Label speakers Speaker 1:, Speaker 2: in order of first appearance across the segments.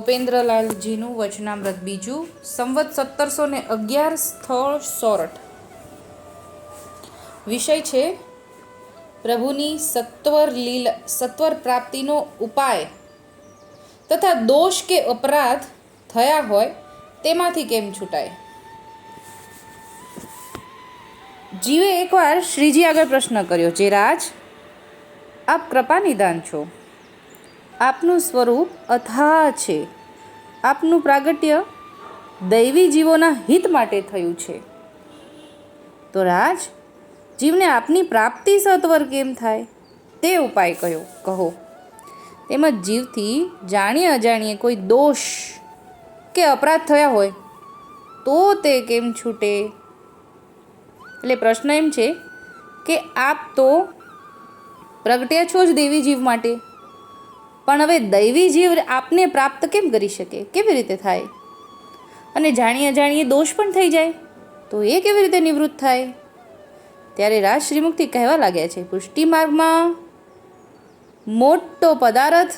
Speaker 1: ભૂપેન્દ્રલાલજીનું વચનામૃત બીજું, સંવત 1711, સ્થળ સોરઠ. વિષય છે પ્રભુની સત્વર પ્રાપ્તિનો ઉપાય તથા દોષ કે અપરાધ થયા હોય તેમાંથી કેમ છૂટાય. જીવે એકવાર શ્રીજી આગળ પ્રશ્ન કર્યો, જે રાજ, આપ કૃપા નિદાન છો, આપનું સ્વરૂપ અથાહ છે, આપનું પ્રાગટ્ય દૈવી જીવોના હિત માટે થયું છે, તો રાજ, જીવને આપની પ્રાપ્તિ સત્વર કેમ થાય તે ઉપાય કયો કહો. તેમજ જીવથી જાણીએ અજાણીએ કોઈ દોષ કે અપરાધ થયા હોય તો તે કેમ છૂટે. એટલે પ્રશ્ન એમ છે કે આપ તો પ્રગટ્યા છો જ દેવી જીવ માટે, પણ હવે દૈવી જીવ આપને પ્રાપ્ત કેમ કરી શકે, કેવી રીતે થાય? અને જાણીએ અજાણીએ દોષ પણ થઈ જાય તો એ કેવી રીતે નિવૃત્ત થાય? ત્યારે રાજ શ્રીમુખથી કહેવા લાગ્યા છે, પુષ્ટિ માર્ગમાં મોટો પદાર્થ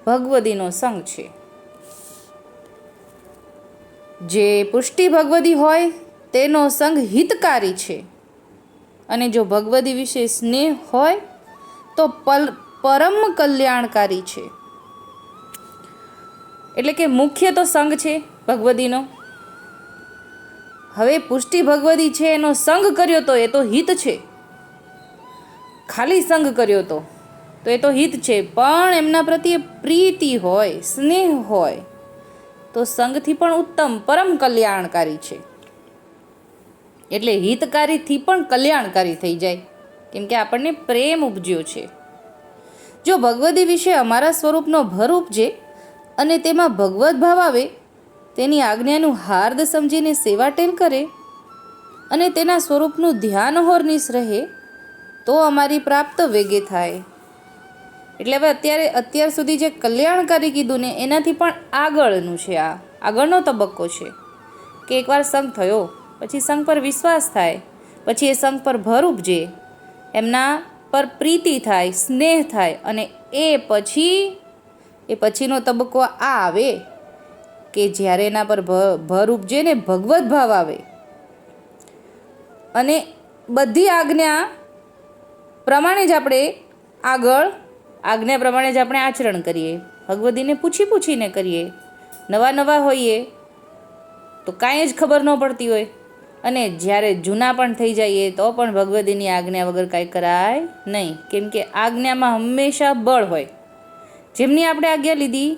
Speaker 1: ભગવદીનો સંગ છે. જે પુષ્ટિ ભગવદી હોય તેનો સંગ હિતકારી છે, અને જો ભગવદી વિશે સ્નેહ હોય તો પરમ કલ્યાણકારી છે. એટલે કે મુખ્ય તો સંગ છે ભગવદીનો. હવે પુષ્ટિ ભગવદી છે એનો સંગ કર્યો તો એ તો હિત છે, ખાલી સંગ કર્યો તો એ તો હિત છે, પણ એમના પ્રત્યે પ્રીતિ હોય, સ્નેહ હોય તો સંગથી પણ ઉત્તમ પરમ કલ્યાણકારી છે. એટલે હિતકારીથી પણ કલ્યાણકારી થઈ જાય, કેમ કે આપણને પ્રેમ ઉપજ્યો છે. જો ભગવદી વિશે અમારા સ્વરૂપનો ભર ઉપજે અને તેમાં ભગવદ ભાવ આવે, તેની આજ્ઞાનું હાર્દ સમજીને સેવા ટેલ કરે અને તેના સ્વરૂપનું ધ્યાન હોરનીશ રહે તો અમારી પ્રાપ્ત વેગે થાય. એટલે હવે અત્યાર સુધી જે કલ્યાણકારી કીધું ને એનાથી પણ આગળનું છે, આ આગળનો તબક્કો છે કે એકવાર સંગ થયો પછી સંગ પર વિશ્વાસ થાય, પછી એ સંગ પર ભર ઉપજે, એમના પર પ્રીતિ થાય, સ્નેહ થાય, અને એ પછીનો તબક્કો આ આવે કે જ્યારે એના પર ભર ઉપજે ને ભગવત ભાવ આવે અને બધી આજ્ઞા પ્રમાણે જ આપણે આજ્ઞા પ્રમાણે જ આપણે આચરણ કરીએ, ભગવદીને પૂછીને કરીએ, નવા હોઈએ તો કાંઈ જ ખબર ન પડતી હોય, અને જ્યારે જૂના પણ થઈ જઈએ તો પણ ભગવદીની આજ્ઞા વગર કાંઈ કરાય નહીં, કેમ કે આજ્ઞામાં હંમેશા બળ હોય. જેમની આપણે આજ્ઞા લીધી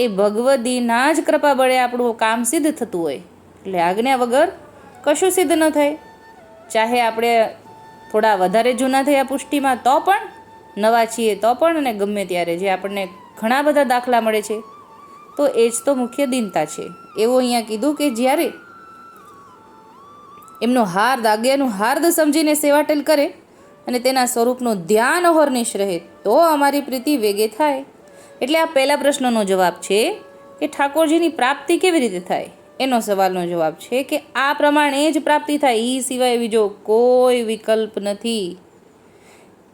Speaker 1: એ ભગવદીના જ કૃપા બળે આપણું કામ સિદ્ધ થતું હોય, એટલે આજ્ઞા વગર કશું સિદ્ધ ન થાય. ચાહે આપણે થોડા વધારે જૂના થયા પુષ્ટિમાં તો પણ, નવા છીએ તો પણ, અને ગમે ત્યારે જે આપણને ઘણા બધા દાખલા મળે છે, તો એ જ તો મુખ્ય દીનતા છે. એવું અહીંયા કીધું કે જ્યારે એમનો આજ્ઞાનું હાર્દ સમજીને સેવાટેલ કરે અને તેના સ્વરૂપનું ધ્યાન અહોરનિશ રહે તો અમારી પ્રીતિ વેગે થાય. એટલે આ પહેલા પ્રશ્નનો જવાબ છે કે ઠાકોરજીની પ્રાપ્તિ કેવી રીતે થાય, એનો સવાલનો જવાબ છે કે આ પ્રમાણે જ પ્રાપ્તિ થાય, એ સિવાય બીજો કોઈ વિકલ્પ નથી.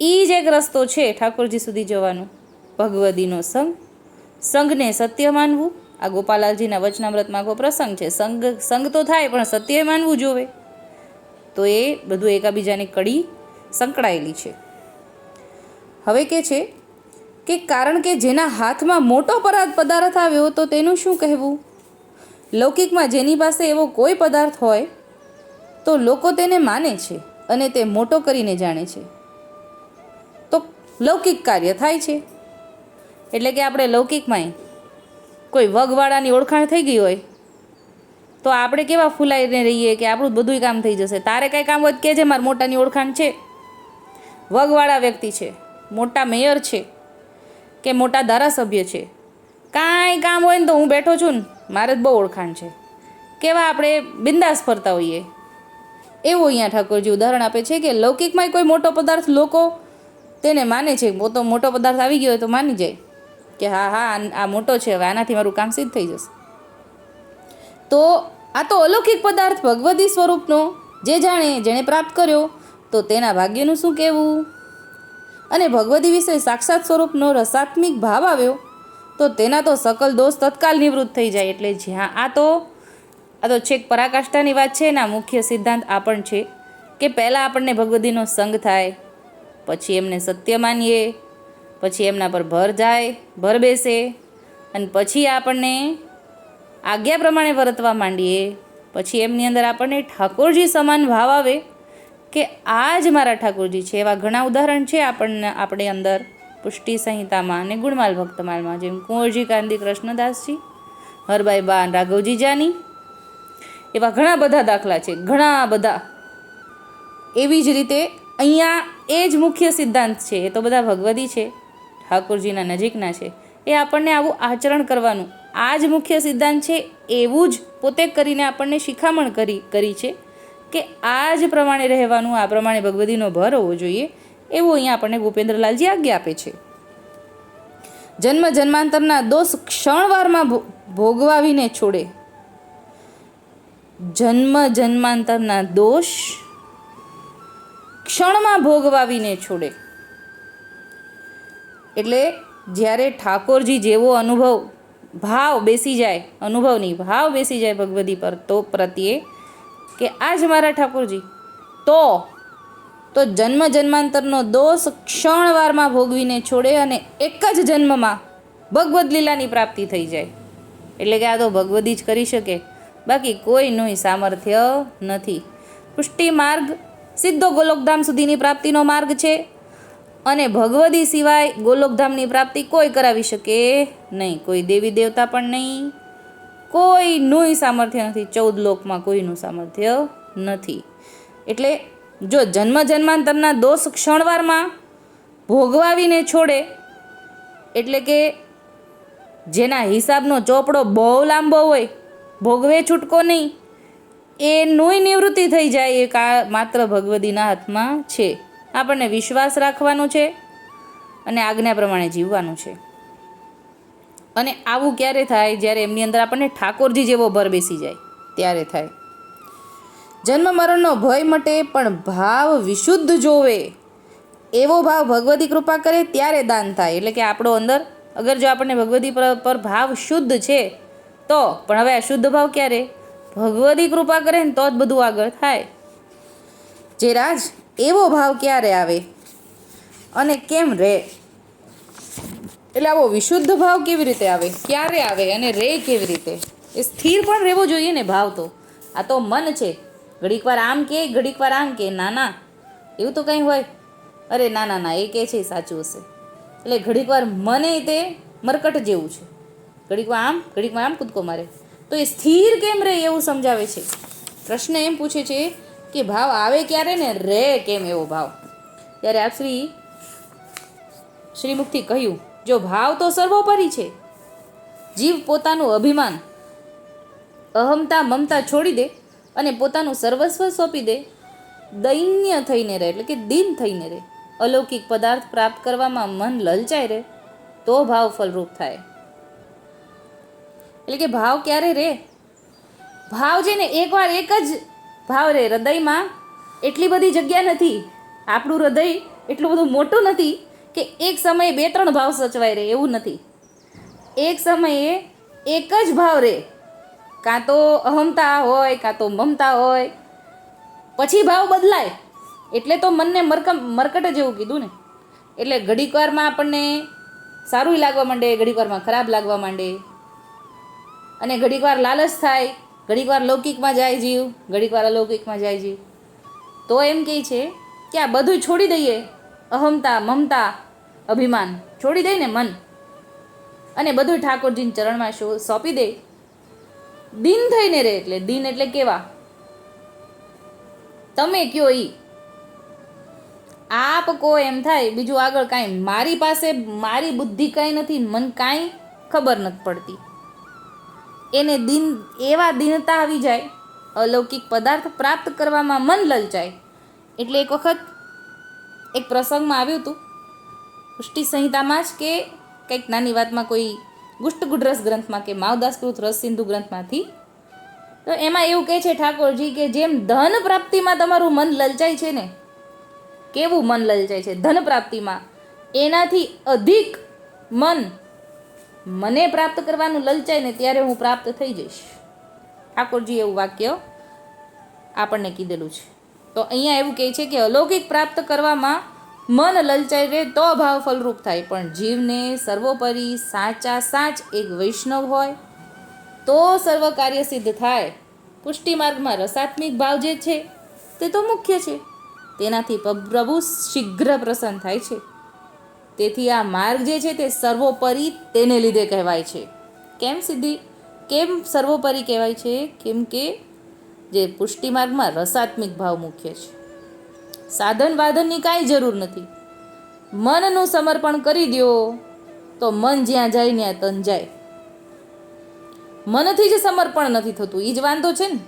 Speaker 1: એ જ એક રસ્તો છે ઠાકોરજી સુધી જવાનો, ભગવદીનો સંગને સત્ય માનવું. આ ગોપાલાલજીના વચનામૃતમાં આખો પ્રસંગ છે. સંગ તો થાય પણ સત્ય માનવું જોવે, તો એ બધું એકાબીજાની કડી સંકળાયેલી છે. હવે કે છે કે કારણ કે જેના હાથમાં મોટો પદાર્થ આવ્યો તો તેનું શું કહેવું. લૌકિકમાં જેની પાસે એવો કોઈ પદાર્થ હોય તો લોકો તેને માને છે અને તે મોટો કરીને જાણે છે, તો લૌકિક કાર્ય થાય છે. એટલે કે આપણે લૌકિકમાં કોઈ વગવાળાની ઓળખાણ થઈ ગઈ હોય તો આપણે કેવા ફૂલાઈને રહીએ કે આપણું બધું કામ થઈ જશે. તારે કાંઈ કામ હોય કે છે, મારે મોટાની ઓળખાણ છે, વગવાળા વ્યક્તિ છે, મોટા મેયર છે કે મોટા ધારાસભ્ય છે, કાંઈ કામ હોય ને તો હું બેઠો છું ને મારે જ બહુ ઓળખાણ છે, કેવા આપણે બિંદાસ ફરતા હોઈએ. એવું અહીંયા ઠાકોરજી ઉદાહરણ આપે છે કે લૌકિકમાં કોઈ મોટો પદાર્થ લોકો તેને માને છે, મોટો પદાર્થ આવી ગયો હોય તો માની જાય કે હા આ મોટો છે, હવે આનાથી મારું કામ સિદ્ધ થઈ જશે. તો આ તો અલૌકિક પદાર્થ ભગવદી સ્વરૂપનો જે જેણે પ્રાપ્ત કર્યો તો તેના ભાગ્યનું શું કહેવું. અને ભગવદી વિશે સાક્ષાત સ્વરૂપનો રસાત્મિક ભાવ આવ્યો તો તેના તો સકલ દોષ તત્કાલ નિવૃત્ત થઈ જાય. એટલે જ્યાં આ તો છેક પરાકાષ્ઠાની વાત છે. એના મુખ્ય સિદ્ધાંત આ પણ છે કે પહેલાં આપણને ભગવદીનો સંગ થાય, પછી એમને સત્ય માનીએ, પછી એમના પર ભર બેસે, અને પછી આપણને આજ્ઞા પ્રમાણે વર્તવા માંડીએ. પછી એમની અંદર આપણને ઠાકોરજી સમાન ભાવ આવે કે આ જ મારા ઠાકોરજી છે. એવા ઘણા ઉદાહરણ છે આપણે અંદર પુષ્ટિ સંહિતામાં અને ગુણમાલ ભક્તમાલમાં, જેમ કુંવરજી કાંદી કૃષ્ણદાસજી, હરબાઈ બા રાઘવજી જાની, એવા ઘણા બધા દાખલા છે, ઘણા બધા. એવી જ રીતે અહીંયા એ જ મુખ્ય સિદ્ધાંત છે. એ તો બધા ભગવદી છે, ઠાકોરજીના નજીકના છે. એ આપણને આવું આચરણ કરવાનું આ જ મુખ્ય સિદ્ધાંત છે. એવું જ પોતે કરીને આપણને શિખામણ કરી છે કે આ જ પ્રમાણે રહેવાનું, આ પ્રમાણે ભગવદીનો ભર હોવો જોઈએ, એવું અહીંયા આપણને ભૂપેન્દ્રલાલજી આજ્ઞા આપે છે. જન્મ જન્માંતરના દોષ ક્ષણવારમાં ભોગવાવીને છોડે. જન્મ જન્માંતરના દોષ ક્ષણમાં ભોગવાવીને છોડે. એટલે જ્યારે ઠાકોરજી જેવો ભાવ બેસી જાય, અનુભવની ભાવ બેસી જાય ભગવદી પર તો પ્રત્યે કે આ જ મારા ઠાકોરજી, તો જન્મ જન્માંતરનો દોષ ક્ષણવારમાં ભોગવીને છોડે અને એક જ જન્મમાં ભગવદ લીલાની પ્રાપ્તિ થઈ જાય. એટલે કે આ તો ભગવદી જ કરી શકે, બાકી કોઈનું સામર્થ્ય નથી. પુષ્ટિ માર્ગ સીધો ગોલોકધામ સુધીની પ્રાપ્તિનો માર્ગ છે, અને ભગવદી સિવાય ગોલોકધામની પ્રાપ્તિ કોઈ કરાવી શકે નહીં. કોઈ દેવી દેવતા પણ નહીં, કોઈનું સામર્થ્ય નથી. 14 લોકમાં કોઈનું સામર્થ્ય નથી. એટલે જો જન્મ જન્માંતરના દોષ ક્ષણવારમાં ભોગવાવીને છોડે, એટલે કે જેના હિસાબનો ચોપડો બહુ લાંબો હોય, ભોગવે છૂટકો નહીં, એનુંય નિવૃત્તિ થઈ જાય. એ માત્ર ભગવદીના હાથમાં છે. આપણને વિશ્વાસ રાખવાનો છે અને આજ્ઞા પ્રમાણે જીવવાનું છે. અને આવું ક્યારે થાય? જ્યારે એમની અંદર આપણને ઠાકોરજી જેવો ભર બેસી જાય ત્યારે થાય. જન્મ મરણનો ભય મટે પણ ભાવ વિશુદ્ધ જોવે, એવો ભાવ ભગવદી કૃપા કરે ત્યારે દાન થાય. એટલે કે આપણો અંદર અગર જો આપણને ભગવદી પર ભાવ શુદ્ધ છે તો, પણ હવે આ શુદ્ધ ભાવ ક્યારે? ભગવદી કૃપા કરે ને તો જ બધું આગળ થાય. જે રાજ એવો ભાવ ક્યારે આવે અને કેમ રહે? એટલે આવો વિશુદ્ધ ભાવ કેવી રીતે આવે, ક્યારે આવે અને રહે કેવી રીતે? એ સ્થિર પણ રહેવો જોઈએ ને ભાવ તો. આ તો મન છે, ઘડીક વાર આમ કે ઘડીક વાર આમ કે. ના એવું તો કંઈ હોય? અરે ના એ કે છે સાચું હશે. એટલે ઘડીક વાર મને તે મરકટ જેવું છે, ઘડીક વાર આમ કૂદકો મારે. તો એ સ્થિર કેમ રહે એવું સમજાવે છે. પ્રશ્ન એમ પૂછે છે કે ભાવ આવે ક્યારે ને રહે કેમ એવો ભાવ? ત્યારે આપ શ્રીમુખથી કહ્યું, જો ભાવ તો સર્વોપરી છે. જીવ પોતાનું અભિમાન, અહમતા, મમતા છોડી દે અને પોતાનું સર્વસ્વ સોંપી દે, દૈન્ય થઈને રહે, એટલે કે દીન થઈને રહે, અલૌકિક પદાર્થ પ્રાપ્ત કરવામાં મન લલચાઈ રહે, તો ભાવ ફલરૂપ થાય. એટલે કે ભાવ ક્યારે રહે? ભાવ છે ને એકવાર એક જ ભાવ રહે. હૃદયમાં એટલી બધી જગ્યા નથી, આપણું હૃદય એટલું બધું મોટું નથી કે એક સમયે 2-3 ભાવ સચવાઈ રહે, એવું નથી. એક સમયે એક જ ભાવ રહે, કાં તો અહમતા હોય કાં તો મમતા હોય, પછી ભાવ બદલાય. એટલે તો મનને મરકટ જેવું કીધું ને. એટલે ઘડીક વારમાં આપણને સારું લાગવા માંડે, ઘડીક વારમાં ખરાબ લાગવા માંડે, અને ઘડીક વાર લાલચ થાય, ઘડીક વાર લૌકિકમાં જાય જીવ, ઘડીક વાર અલૌકિકમાં જાય જીવ. તો એમ કહે છે કે આ બધું છોડી દઈએ, અહમતા, મમતા, અભિમાન છોડી દઈને મન, અને બધું ઠાકોરજીના ચરણમાં સોંપી દે, દીન થઈને રહે. એટલે દીન એટલે કેવા? તમે કયો ઈ, આપ કો એમ થાય, બીજું આગળ કાંઈ મારી પાસે મારી બુદ્ધિ કાંઈ નથી, મન કાંઈ ખબર નથી પડતી. એને એવા દીનતા આવી જાય, અલૌકિક પદાર્થ પ્રાપ્ત કરવામાં મન લલચાય. એટલે એક વખત એક પ્રસંગમાં આવ્યું હતું પુષ્ટિ સંહિતામાં જ, કે કંઈક નાની વાતમાં કોઈ ગુષ્ટગુઢ રસ ગ્રંથમાં કે માવદાસકૃત રસ સિંધુ ગ્રંથમાંથી, તો એમાં એવું કહે છે ઠાકોરજી કે જેમ ધન પ્રાપ્તિમાં તમારું મન લલચાય છે ને, કેવું મન લલચાય છે ધન પ્રાપ્તિમાં, એનાથી અધિક મન મને પ્રાપ્ત કરવાનું લલચાય ને ત્યારે હું પ્રાપ્ત થઈ જઈશ. ઠાકોરજી એવું વાક્ય આપણને કીધેલું છે. તો અહીંયા એવું કહે છે કે અલૌકિક પ્રાપ્ત કરવામાં મન લલચાઈ રહે તો ભાવ ફલરૂપ થાય, પણ જીવને સર્વોપરી સાચા સાચ એક વૈષ્ણવ હોય તો સર્વ કાર્ય સિદ્ધ થાય. પુષ્ટિ માર્ગમાં રસાત્મિક ભાવ જે છે તે તો મુખ્ય છે, તેનાથી પ્રભુ શીઘ્ર પ્રસન્ન થાય છે. તેથી આ માર્ગ જે છે તે સર્વોપરી તેને લીધે કહેવાય છે. કેમ સર્વોપરી કહેવાય છે? કેમ કે જે પુષ્ટિ માર્ગમાં રસાત્મિક ભાવ મુખ્ય છે. સાધન વાધનની કાંઈ જરૂર નથી. મનનું સમર્પણ કરી દો તો મન જ્યાં જાય ત્યાં તન જાય. મનથી જ સમર્પણ નથી થતું, એ જ વાંધો છે ને.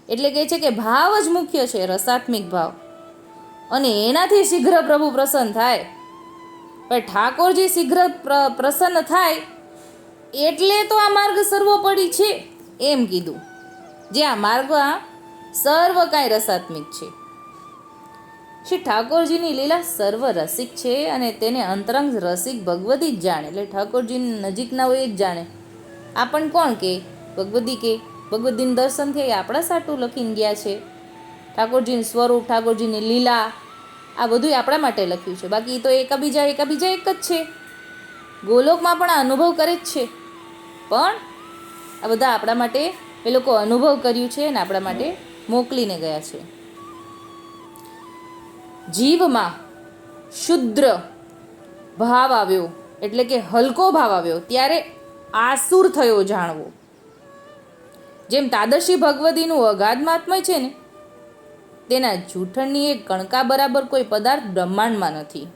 Speaker 1: એટલે કહે છે કે ભાવ જ મુખ્ય છે, રસાત્મિક ભાવ, અને એનાથી શીઘ્ર પ્રભુ પ્રસન્ન થાય. પણ ઠાકોરજી શીઘ્ર પ્રસન્ન થાય એટલે તો આ માર્ગ સર્વોપરી છે એમ કીધું. જે આ માર્ગમાં સર્વ કાંઈ રસાત્મિક છે. શ્રી ઠાકોરજીની લીલા સર્વ રસિક છે અને તેને અંતરંગ રસિક ભગવતી જ જાણે. એટલે ઠાકોરજીની નજીકના હોય જ જાણે. આપણ કોણ કે ભગવતી કે ભગવતીનું દર્શન થઈ આપણા સાટું લખીને ગયા છે. ઠાકોરજીનું સ્વરૂપ, ઠાકોરજીની લીલા, આ બધું આપણા માટે લખ્યું છે. બાકી તો એકાબીજા એક જ છે. ગોલોકમાં પણ આ અનુભવ કરે જ છે, પણ આ બધા આપણા માટે એ લોકો અનુભવ કર્યું છે અને આપણા માટે મોકલીને ગયા છે. જીવમાં શુદ્ર ભાવ આવ્યો એટલે કે હલકો ભાવ આવ્યો ત્યારે આસુર થયો જાણવો. જેમ તાદર્શી ભગવતીનું અગાધ મહાત્મય છે ને, તેના જૂઠણની એક કણકા બરાબર કોઈ પદાર્થ બ્રહ્માંડમાં નથી.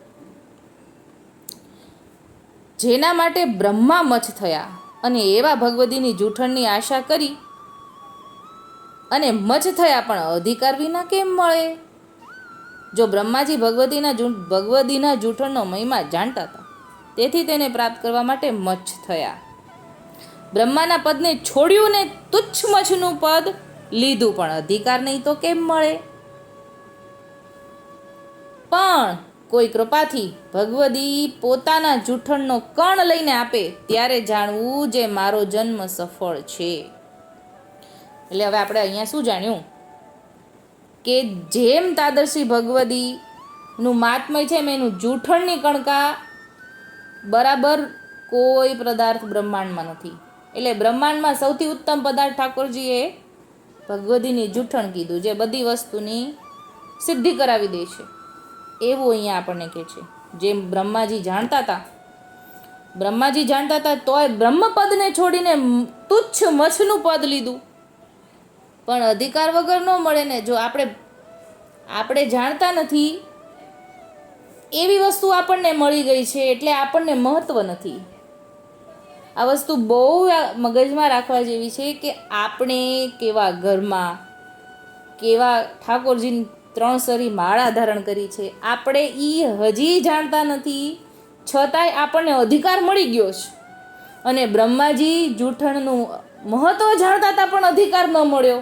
Speaker 1: જેના માટે બ્રહ્મા મચ થયા અને એવા ભગવતીની જૂઠણની આશા કરી અને મચ થયા, પણ અધિકાર વિના કેમ મળે? જો બ્રહ્માજી ભગવતીના જૂઠણનો મહિમા જાણતા હતા, તેથી તેને પ્રાપ્ત કરવા માટે મચ્છ થયા. બ્રહ્માના પદને છોડ્યું ને તુચ્છ મચ્છનું પદ લીધું, પણ અધિકાર નહીં તો કેમ મળે? પણ કોઈ કૃપાથી ભગવતી પોતાના જૂઠણનો કણ લઈને આપે ત્યારે જાણવું જે મારો જન્મ સફળ છે. એટલે હવે આપણે અહીંયા શું જાણ્યું કે જેમ તાદર્શી ભગવતીનું મહાત્મય છે એમ એનું જૂઠણની કણકા બરાબર કોઈ પદાર્થ બ્રહ્માંડમાં નથી. એટલે બ્રહ્માંડમાં સૌથી ઉત્તમ પદાર્થ ઠાકોરજીએ ભગવતીની જૂઠણ કીધું, જે બધી વસ્તુની સિદ્ધિ કરાવી દે છે. એવું અહીંયા આપણને કહે છે. જેમ બ્રહ્માજી જાણતા હતા તોય બ્રહ્મપદને છોડીને તુચ્છ મચ્છનું પદ લીધું, પણ અધિકાર વગર ન મળે ને. જો આપણે જાણતા નથી એવી વસ્તુ આપણને મળી ગઈ છે એટલે આપણને મહત્વ નથી. આ વસ્તુ બહુ મગજમાં રાખવા જેવી છે કે આપણે કેવા ઘરમાં, કેવા ઠાકોરજીની 3 સરી માળા ધારણ કરી છે, આપણે હજી જાણતા નથી, છતાંય આપણને અધિકાર મળી ગયો છે. અને બ્રહ્માજી જૂઠણનું મહત્વ જાણતા હતા પણ અધિકાર ન મળ્યો.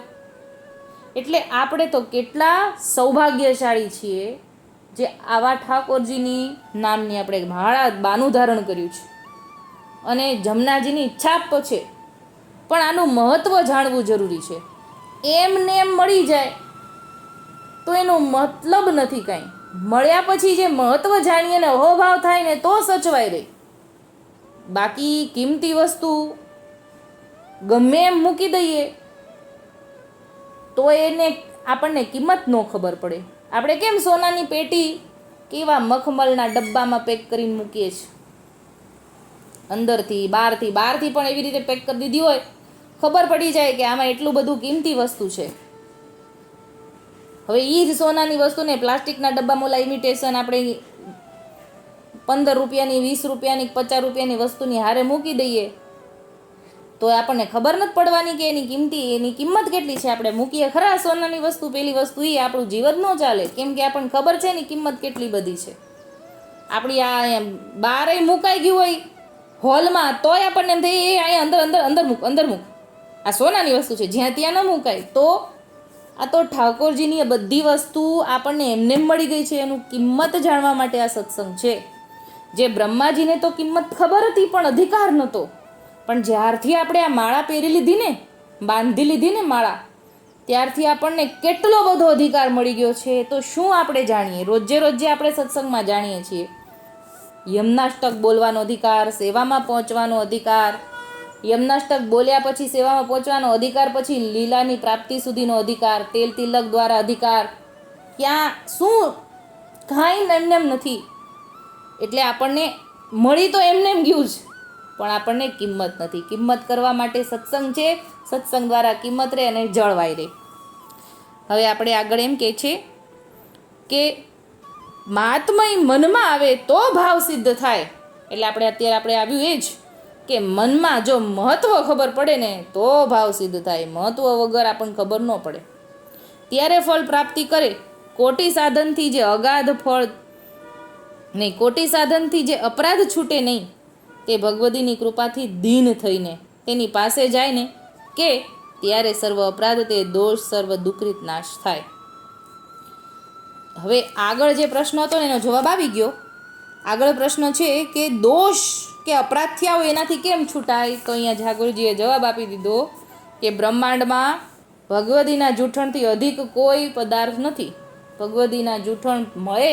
Speaker 1: એટલે આપણે તો કેટલા સૌભાગ્યશાળી છીએ જે આવા ઠાકોરજીની નામની આપણે માળા બાનું ધારણ કર્યું છે. અને જમનાજીની છાપ તો છે, પણ આનું મહત્વ જાણવું જરૂરી છે. એમને એમ મળી જાય તો એનો મતલબ નથી કાંઈ. મળ્યા પછી જે મહત્વ જાણીએ ને અહોભાવ થાય ને તો સચવાઈ રહી. બાકી કિંમતી વસ્તુ ગમે એમ મૂકી દઈએ તો એને આપણને કિંમત ન ખબર પડે. આપણે કેમ સોનાની પેટી કેવા મખમલના ડબ્બામાં પેક કરીને મૂકીએ છીએ, અંદરથી બહારથી પણ એવી રીતે પેક કરી દીધી હોય, ખબર પડી જાય કે આમાં એટલું બધું કિંમતી વસ્તુ છે. હવે એ જ સોનાની વસ્તુને પ્લાસ્ટિકના ડબ્બામાં ઓલા ઇમિટેશન આપણે 15 રૂપિયાની, 20 રૂપિયાની, 50 રૂપિયાની વસ્તુની હારે મૂકી દઈએ તો આપણને ખબર નથી પડવાની કે એની કિંમત કેટલી છે. આપણે મૂકીએ ખરા સોનાની વસ્તુ, પેલી વસ્તુ, એ આપણું જીવન ન ચાલે, કેમ કે આપણને ખબર છે એની કિંમત કેટલી બધી છે. આપણી આ બહાર મુકાઈ ગયું હોય હોલમાં તોય આપણને એમ થાય એ અહીંયા અંદર મૂક, આ સોનાની વસ્તુ છે, જ્યાં ત્યાં ન મુકાય. તો આ તો ઠાકોરજીની બધી વસ્તુ આપણને એમને મળી ગઈ છે. એનું કિંમત જાણવા માટે આ સત્સંગ છે. જે બ્રહ્માજીને તો કિંમત ખબર હતી પણ અધિકાર નહોતો, પણ જ્યારથી આપણે આ માળા પહેરી લીધી ને, બાંધી લીધી ને માળા, ત્યારથી આપણને કેટલો બધો અધિકાર મળી ગયો છે. તો શું આપણે જાણીએ? રોજે રોજે આપણે સત્સંગમાં જાણીએ છીએ યમનાષ્ટક બોલવાનો અધિકાર, સેવામાં પહોંચવાનો અધિકાર, યમનાષ્ટક બોલ્યા પછી સેવામાં પહોંચવાનો અધિકાર, પછી લીલાની પ્રાપ્તિ સુધીનો અધિકાર, તેલ તિલક દ્વારા અધિકાર, ક્યાં શું કાંઈ એમને એમ નથી. એટલે આપણને મળી તો એમને એમ ગયું જ, પણ આપણને કિંમત નથી. કિંમત કરવા માટે સત્સંગ છે, સત્સંગ દ્વારા કિંમત રહે અને જળવાઈ રહે. હવે આપણે આગળ એમ કહે છે કે મહાત્મય મનમાં આવે તો ભાવ સિદ્ધ થાય. એટલે આપણે આવ્યું એ જ કે મનમાં જો મહત્વ ખબર પડે ને તો ભાવ સિદ્ધ થાય. મહત્વ વગર આપણને ખબર ન પડે ત્યારે ફળ પ્રાપ્તિ કરે. કોટી સાધનથી જે અગાધ ફળ નહીં, કોટી સાધનથી જે અપરાધ છૂટે નહીં, તે ભગવદીની કૃપાથી દીન થઈને તેની પાસે જાય ને કે ત્યારે સર્વ અપરાધ તે દોષ સર્વ દુઃખરીત નાશ થાય. હવે આગળ જે પ્રશ્ન હતો ને એનો જવાબ આવી ગયો. આગળ પ્રશ્ન છે કે દોષ કે અપરાધ થયા હોય એનાથી કેમ છૂટાય? તો અહીંયા ઠાકોરજીએ જવાબ આપી દીધો કે બ્રહ્માંડમાં ભગવદીના જૂઠણથી અધિક કોઈ પદાર્થ નથી. ભગવદીના જૂઠણ મળે,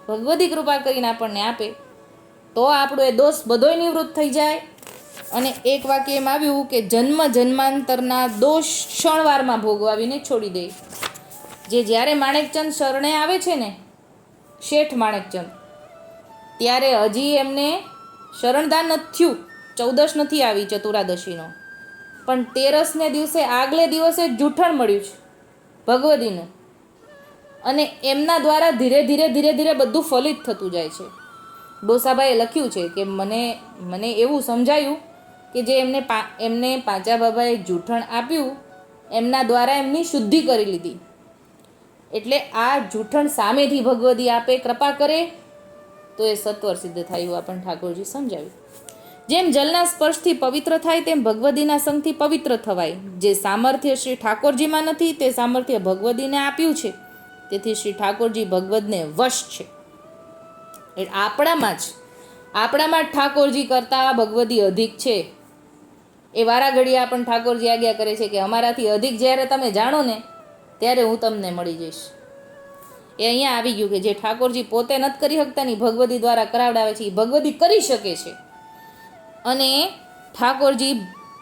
Speaker 1: ભગવદી કૃપા કરીને આપણને આપે તો આપણો એ દોષ બધોય નિવૃત્ત થઈ જાય. અને એક વાક્ય એમ આવ્યું કે જન્મ જન્માંતરના દોષ ક્ષણવારમાં ભોગવાવીને છોડી દે. જે જ્યારે માણેકચંદ શરણે આવે છે ને, શેઠ માણેકચંદ, ત્યારે હજી એમને શરણદાન નથી થયું, 14 નથી આવી ચતુરાદશીનો, પણ 13ને દિવસે આગલે દિવસે જૂઠણ મળ્યું છે ભગવદીનું. અને એમના દ્વારા ધીરે ધીરે બધું ફલિત થતું જાય છે. ડોસાભાઈએ લખ્યું છે કે મને એવું સમજાયું કે જે એમને પાંચા બાબાએ જૂઠણ આપ્યું એમના દ્વારા એમની શુદ્ધિ કરી લીધી. એટલે આ જૂઠણ સામેથી ભગવદી આપે, કૃપા કરે તો એ સત્વર સિદ્ધ થાય એવું આપણને ઠાકોરજી સમજાવ્યું. જેમ જલના સ્પર્શથી પવિત્ર થાય તેમ ભગવદીના સંગથી પવિત્ર થવાય. જે સામર્થ્ય શ્રી ઠાકોરજીમાં નથી તે સામર્થ્ય ભગવદીને આપ્યું છે. તેથી શ્રી ઠાકોરજી ભગવદને વશ છે. એટલે આપણામાં જ ઠાકોરજી કરતાં ભગવદી અધિક છે. એ વારા ઘડી આપણને ઠાકોરજી આજ્ઞા કરે છે કે અમારાથી અધિક જ્યારે તમે જાણો ને ત્યારે હું તમને મળી જઈશ. એ અહીંયા આવી ગયું કે જે ઠાકોરજી પોતે નથી કરી શકતા ની ભગવદી દ્વારા કરાવડાવે છે, એ ભગવદી કરી શકે છે. અને ઠાકોરજી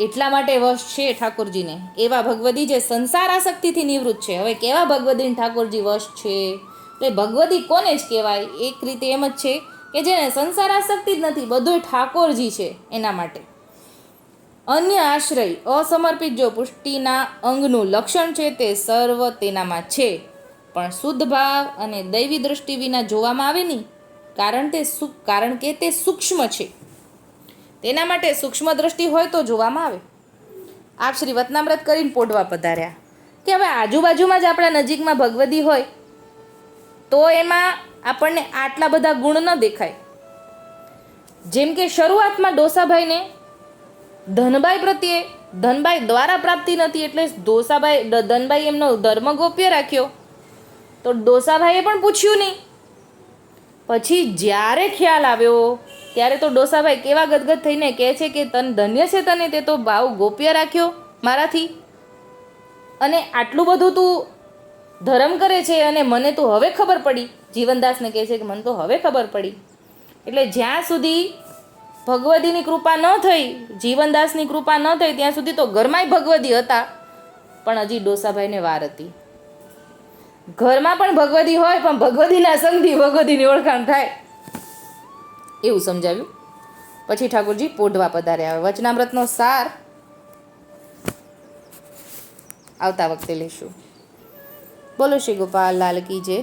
Speaker 1: એટલા માટે વશ છે ઠાકોરજીને, એવા ભગવદી જે સંસાર આસક્તિથી નિવૃત્ત છે. હવે કેવા ભગવદીને ઠાકોરજી વશ છે? એટલે ભગવદી કોને જ કહેવાય? એક રીતે એમ જ છે કે જેને સંસાર આસક્તિ જ નથી, બધું ઠાકોરજી છે એના માટે. અન્ય આશ્રય અસમર્પિત જો પુષ્ટિના અંગનું લક્ષણ છે તે સર્વ તેનામાં છે, પણ શુદ્ધ ભાવ અને દૈવી દૃષ્ટિ વિના જોવામાં આવે નહીં, કારણ કે તે સૂક્ષ્મ છે. તેના માટે સૂક્ષ્મ દ્રષ્ટિ હોય તો જોવામાં આવે. આપ શ્રી વતનામ્રત કરીને પોઢવા પધાર્યા કે હવે આજુબાજુમાં જ આપણા નજીકમાં ભગવદી હોય તો એમાં આપણને આટલા બધા ગુણ ન દેખાય. જેમ કે શરૂઆતમાં ડોસાભાઈને ધનબાઈ પ્રત્યે, ધનબાઈ દ્વારા પ્રાપ્તિ નથી એટલે ધનબાઈ એમનો ધર્મ ગોપ્ય રાખ્યો, તો ડોસાભાઈએ પણ પૂછ્યું નહીં. પછી જ્યારે ખ્યાલ આવ્યો ત્યારે તો ડોસાભાઈ કેવા ગદગદ થઈને કહે છે કે તન ધન્ય છે તને, તે તો ભાવ ગોપ્ય રાખ્યો મારાથી, અને આટલું બધું તું ધર્મ કરે છે અને મને તો હવે ખબર પડી. જીવનદાસને કહે છે કે મને તો હવે ખબર પડી. એટલે જ્યાં સુધી ભગવદીની કૃપા ન થઈ, જીવનદાસની કૃપા ન થઈ ત્યાં સુધી તો ઘરમાંય ભગવદી હતા, પણ હજી ડોસાભાઈને વાર હતી. ઘરમાં પણ ભગવદી હોય પણ ભગવદીના સંગથી ભગવદીની ઓળખાણ થાય એવું સમજાવ્યું. પછી ઠાકોરજી પોઢવા પધાર્યા. વચનામૃતનો સાર આવતા વખતે લઈશું. બોલો શ્રી ગોપાલ લાલ કી જય.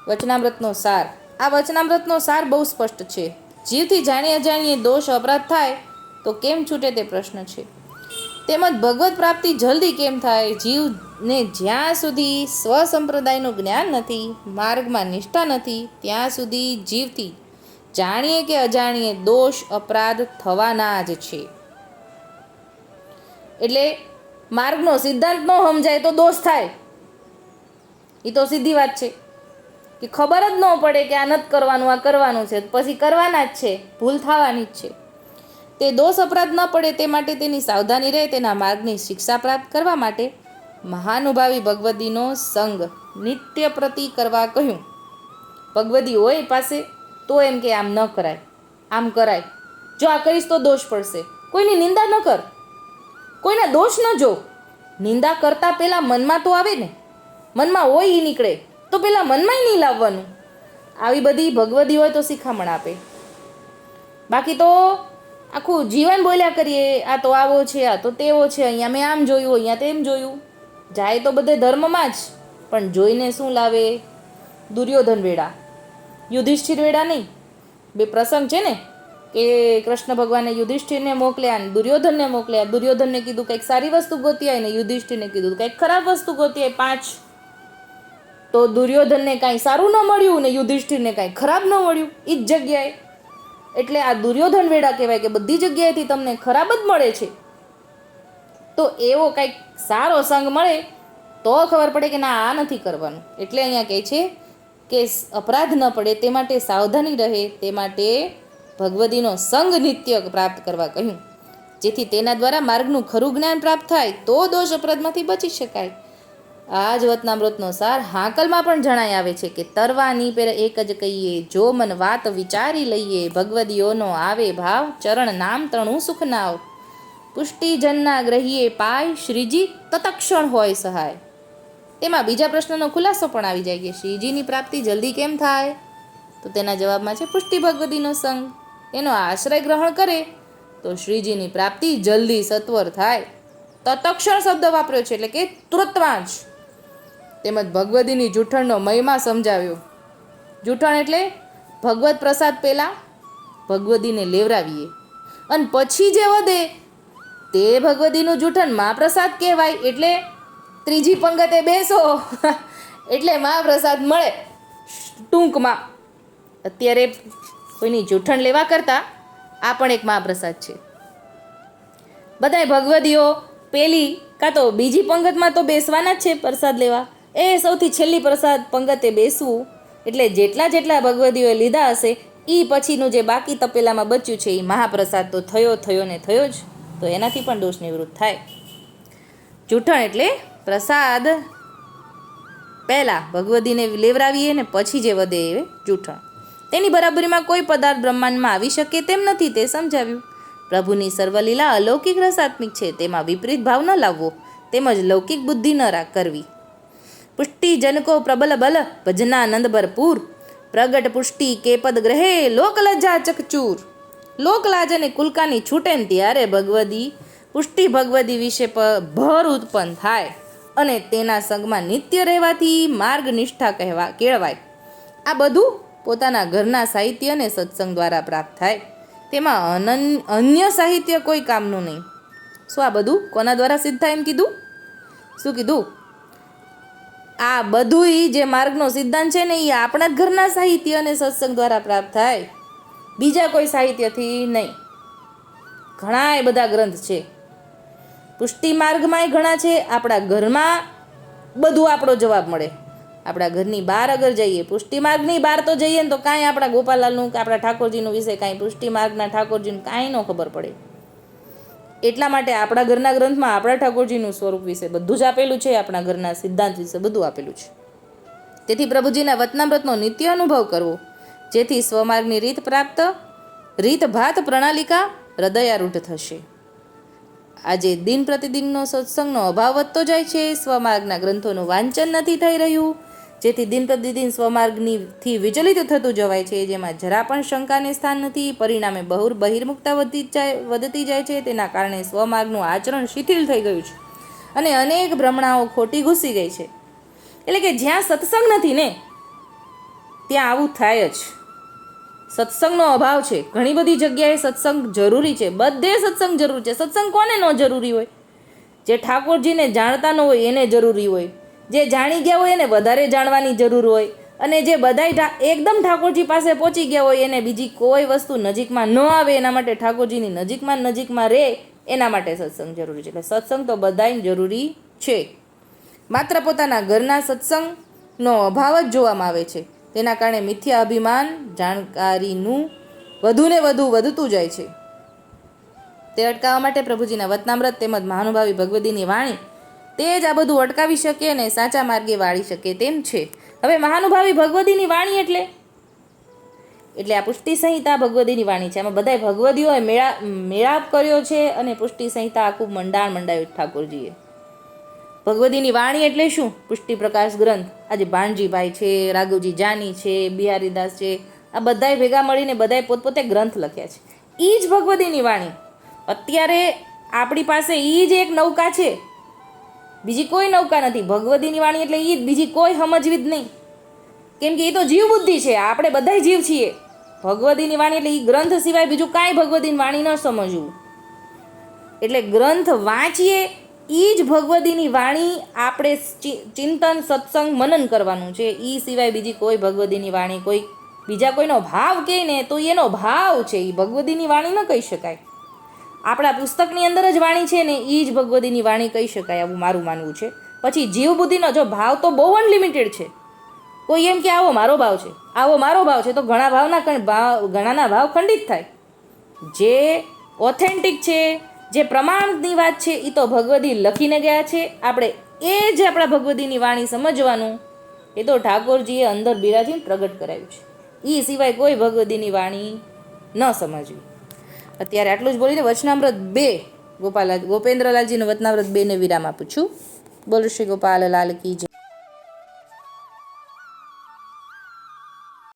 Speaker 1: વચનામૃતનો સાર. આ વચનામૃતનો સાર બહુ સ્પષ્ટ છે. જીવથી જાણી અજાણીએ દોષ અપરાધ થાય તો કેમ છૂટે તે પ્રશ્ન છે. તેમજ ભગવત પ્રાપ્તિ જલ્દી કેમ થાય. જીવને જ્યાં સુધી સ્વસંપ્રદાયનું જ્ઞાન નથી, માર્ગમાં નિષ્ઠા નથી, ત્યાં સુધી જીવથી જાણીએ કે અજાણીએ દોષ અપરાધ થવાના જ છે. એટલે માર્ગનો સિદ્ધાંત ન સમજાય તો દોષ થાય, એ તો સીધી વાત છે. કે ખબર જ ન પડે કે આ નથી કરવાનું, આ કરવાનું છે, પછી કરવાના જ છે, ભૂલ થવાની જ છે. તે દોષ અપરાધ ન પડે તે માટે તેની સાવધાની રહે, તેના માર્ગની શિક્ષા પ્રાપ્ત કરવા માટે મહાનુભાવી ભગવદીનો સંગ નિત્ય પ્રતિ કરવા કહ્યું. ભગવદી હોય પાસે તો એમ કે આમ ન કરાય, આમ કરાય, જો આ કરીશ તો દોષ પડશે. કોઈની નિંદા ન કર, કોઈના દોષ ન જો. નિંદા કરતા પહેલાં મનમાં તો આવે ને, મનમાં હોય એ નીકળે તો પહેલાં મનમાંય નહીં લાવવાનું. આવી બધી ભગવદી હોય તો શિખામણ આપે. બાકી તો આખું જીવન બોલ્યા કરીએ, આ તો આવો છે, આ તો તેવો છે, અહીંયા મેં આમ જોયું, અહીંયા તેમ જોયું. જાય તો બધે ધર્મમાં જ, પણ જોઈને શું લાવે? દુર્યોધન વેડા, યુધિષ્ઠિર વેડા નહીં. બે પ્રસંગ છે ને કે કૃષ્ણ ભગવાને યુધિષ્ઠિરને મોકલ્યા અને દુર્યોધનને મોકલ્યા. દુર્યોધનને કીધું કંઈક સારી વસ્તુ ગોતી આવી ને યુધિષ્ઠિરને કીધું કંઈક ખરાબ વસ્તુ ગોતી આવી. 5 તો દુર્યોધનને કાંઈ સારું ન મળ્યું ને યુધિષ્ઠિરને કાંઈ ખરાબ ન મળ્યું એ જ જગ્યાએ. એટલે આ દુર્યોધન વેડા કહેવાય કે બધી જગ્યાએથી તમને ખરાબ જ મળે છે. તો એવો કંઈક સારો સંગ મળે તો ખબર પડે કે ના આ નથી કરવાનું. એટલે અહીંયા કહે છે કે અપરાધ ન પડે તે માટે સાવધાની રહે, તે માટે ભગવદીનો સંગ નિત્ય પ્રાપ્ત કરવા કહ્યું, જેથી તેના દ્વારા માર્ગનું ખરું જ્ઞાન પ્રાપ્ત થાય તો દોષ અપરાધમાંથી બચી શકાય. આ જ વતનામૃતનો સાર હાકલમાં પણ જણાઈ આવે છે કે તરવાની પેર એક જ કહીએ, જો મન વાત વિચારી લઈએ, ભગવદીઓનો આવે ભાવ, ચરણ નામ તણું સુખ નાવ, પુષ્ટિજનના ગ્રહીએ પાય, શ્રીજી તત્ક્ષણ હોય સહાય. તેમાં બીજા પ્રશ્નનો ખુલાસો પણ આવી જાય કે શ્રીજીની પ્રાપ્તિ જલ્દી કેમ થાય? તો તેના જવાબમાં છે પુષ્ટિ ભગવદીનો સંગ. એનો આશ્રય ગ્રહણ કરે તો શ્રીજીની પ્રાપ્તિ જલ્દી સત્વર થાય. તત્ક્ષણ શબ્દ વાપર્યો છે એટલે કે તુરંતમાં જ. તેમજ ભગવદીની જૂઠણનો મહિમા સમજાવ્યો. જૂઠણ એટલે ભગવત પ્રસાદ પહેલાં ભગવદીને લેવરાવીએ અને પછી જે વધે તે ભગવદીનું જૂઠણ મહાપ્રસાદ કહેવાય. એટલે ત્રીજી પંગતે બેસો એટલે મહાપ્રસાદ મળે ટૂંકમાં. અત્યારે કોઈની જૂઠણ લેવા કરતાં આ પણ એક મહાપ્રસાદ છે. બધાય ભગવદીઓ પહેલી કાં તો બીજી પંગતમાં તો બેસવાના જ છે પ્રસાદ લેવા. એ સૌથી છેલ્લી પ્રસાદ પંગતે બેસવું. એટલે જેટલા જેટલા ભગવદીઓએ લીધા હશે એ પછીનું જે બાકી તપેલામાં બચ્યું છે એ મહાપ્રસાદ તો થયો ને થયો જ. તો એનાથી પણ દોષ નિવૃત્ત થાય. જૂઠણ એટલે પ્રસાદ પહેલાં ભગવદીને લેવરાવીએ ને પછી જે વધે એ જૂઠણ. તેની બરાબરીમાં કોઈ પદાર્થ બ્રહ્માંડમાં આવી શકે તેમ નથી તે સમજાવ્યું. પ્રભુની સર્વલીલા અલૌકિક રસાત્મિક છે, તેમાં વિપરીત ભાવ ન લાવવો, તેમજ લૌકિક બુદ્ધિ ન કરવી. પુષ્ટિ જનકો પ્રબલ બલ ભજનાનંદ ભરપૂર, પ્રગટ પુષ્ટિ કે પદ ગ્રહે લોકલજ્જા ચકચૂર. લોકલાજ અને કુલકાની છૂટે ને ત્યારે ભગવદી પુષ્ટિ ભગવદી વિશે ભર ઉત્પન્ન થાય અને તેના સંગમાં નિત્ય રહેવાથી માર્ગ નિષ્ઠા કેળવાય. આ બધું પોતાના ઘરના સાહિત્ય અને સત્સંગ દ્વારા પ્રાપ્ત થાય. તેમાં અન્ય સાહિત્ય કોઈ કામનું નહીં. શું આ બધું કોના દ્વારા સિદ્ધ થાય એમ કીધું? શું કીધું? આ બધું જે માર્ગનો સિદ્ધાંત છે ને એ આપણા જ ઘરના સાહિત્ય અને સત્સંગ દ્વારા પ્રાપ્ત થાય, બીજા કોઈ સાહિત્યથી નહીં. ઘણા એ બધા ગ્રંથ છે, પુષ્ટિ માર્ગમાંય ઘણા છે. આપણા ઘરમાં બધું આપણો જવાબ મળે. આપણા ઘરની બહાર અગર જઈએ, પુષ્ટિ માર્ગની બહાર તો જઈએ ને તો કાંઈ આપણા ગોપાલાલનું કે આપણા ઠાકોરજીનું વિશે કાંઈ પુષ્ટિ માર્ગના ઠાકોરજીનું કાંઈ ન ખબર પડે. એટલા માટે આપણા ઘરના ગ્રંથમાં આપણા ઠાકોરજીનું સ્વરૂપ વિશે બધું જ આપેલું છે, આપણા ઘરના સિદ્ધાંત વિશે બધું આપેલું છે. તેથી પ્રભુજીના વતનામૃતનો નિત્ય અનુભવ કરવો, જેથી સ્વમાર્ગની રીતભાત પ્રણાલિકા હૃદયારૂઢ થશે. આજે દિન પ્રતિદિનનો સત્સંગનો અભાવ વધતો જાય છે. સ્વમાર્ગના ગ્રંથોનું વાંચન નથી થઈ રહ્યું, જેથી દિન પ્રતિદિન સ્વમાર્ગથી વિચલિત થતું જવાય છે, જેમાં જરા પણ શંકાને સ્થાન નથી. પરિણામે બહિર્મુખતા વધતી જાય છે. તેના કારણે સ્વમાર્ગનું આચરણ શિથિલ થઈ ગયું છે અને અનેક ભ્રમણાઓ ખોટી ઘૂસી ગઈ છે. એટલે કે જ્યાં સત્સંગ નથી ને ત્યાં આવું થાય જ. સત્સંગનો અભાવ છે. ઘણી બધી જગ્યાએ સત્સંગ જરૂરી છે, બધે સત્સંગ જરૂરી છે. સત્સંગ કોને ન જરૂરી હોય? જે ઠાકોરજીને જાણતા ન હોય એને જરૂરી હોય, જે જાણી ગયા હોય એને વધારે જાણવાની જરૂર હોય, અને જે બધાય એકદમ ઠાકોરજી પાસે પહોંચી ગયા હોય એને બીજી કોઈ વસ્તુ નજીકમાં ન આવે એના માટે ઠાકોરજીની નજીકમાં રહે એના માટે સત્સંગ જરૂરી છે. એટલે સત્સંગ તો બધાય જરૂરી છે. માત્ર પોતાના ઘરના સત્સંગનો અભાવ જ જોવામાં આવે છે. તેના કારણે મિથ્યા અભિમાન જાણકારીનું વધુને વધુ વધતું જાય છે. તે અટકાવવા માટે પ્રભુજીના વતનામૃત તેમજ મહાનુભાવી ભગવદીની વાણી તે જ આ બધું અટકાવી શકે અને સાચા માર્ગે વાળી શકે તેમ છે. હવે મહાનુભાવી ભગવદીની વાણી એટલે આ પુષ્ટિ સંહિતા ભગવદીની વાણી છે. આમાં બધાય ભગવદીઓએ મેળાપ કર્યો છે અને પુષ્ટિ સંહિતા આખું મંડાયું ઠાકોરજીએ. ભગવદીની વાણી એટલે શું? પુષ્ટિ પ્રકાશ ગ્રંથ. આજે ભાણજીભાઈ છે, રાઘવજી જાની છે, બિહારીદાસ છે, આ બધાય ભેગા મળીને બધાય પોતપોતે ગ્રંથ લખ્યા છે. એ જ ભગવદીની વાણી. અત્યારે આપણી પાસે એ જ એક નૌકા છે, બીજી કોઈ નૌકા નથી. ભગવદીની વાણી એટલે એ જ, બીજી કોઈ સમજવી જ નહીં. કેમ કે એ તો જીવ બુદ્ધિ છે, આપણે બધાય જીવ છીએ. ભગવદીની વાણી એટલે એ ગ્રંથ સિવાય બીજું કાંઈ ભગવદીની વાણી ન સમજવું. એટલે ગ્રંથ વાંચીએ એ જ ભગવદીની વાણી આપણે ચિંતન સત્સંગ મનન કરવાનું છે. એ સિવાય બીજી કોઈ ભગવદીની વાણી કોઈ બીજા કોઈનો ભાવ કહે ને તો એનો ભાવ છે, એ ભગવદીની વાણી ન કહી શકાય. આપણા પુસ્તકની અંદર જ વાણી છે ને એ જ ભગવદીની વાણી કહી શકાય, આવું મારું માનવું છે. પછી જીવ બુદ્ધિનો જો ભાવ તો બહુ અનલિમિટેડ છે. કોઈ એમ કે આવો મારો ભાવ છે, આવો મારો ભાવ છે, તો ઘણાના ભાવ ખંડિત થાય. જે ઓથેન્ટિક છે, જે પ્રમાણની વાત છે, એ તો ભગવદી લખીને ગયા છે. આપણે એ જ આપણા ભગવદીની વાણી સમજવાનું, એ તો ઠાકોરજીએ અંદર બિરાજીને પ્રગટ કરાવ્યું છે. એ સિવાય કોઈ ભગવદીની વાણી ન સમજવી. અત્યારે આટલું જ બોલીને વચનામૃત 2 ગોપેન્દ્રલાલજીનું વચનામૃત 2 ને વિરામ આપું છું. બોલો શ્રી ગોપાલ લાલ કી જય.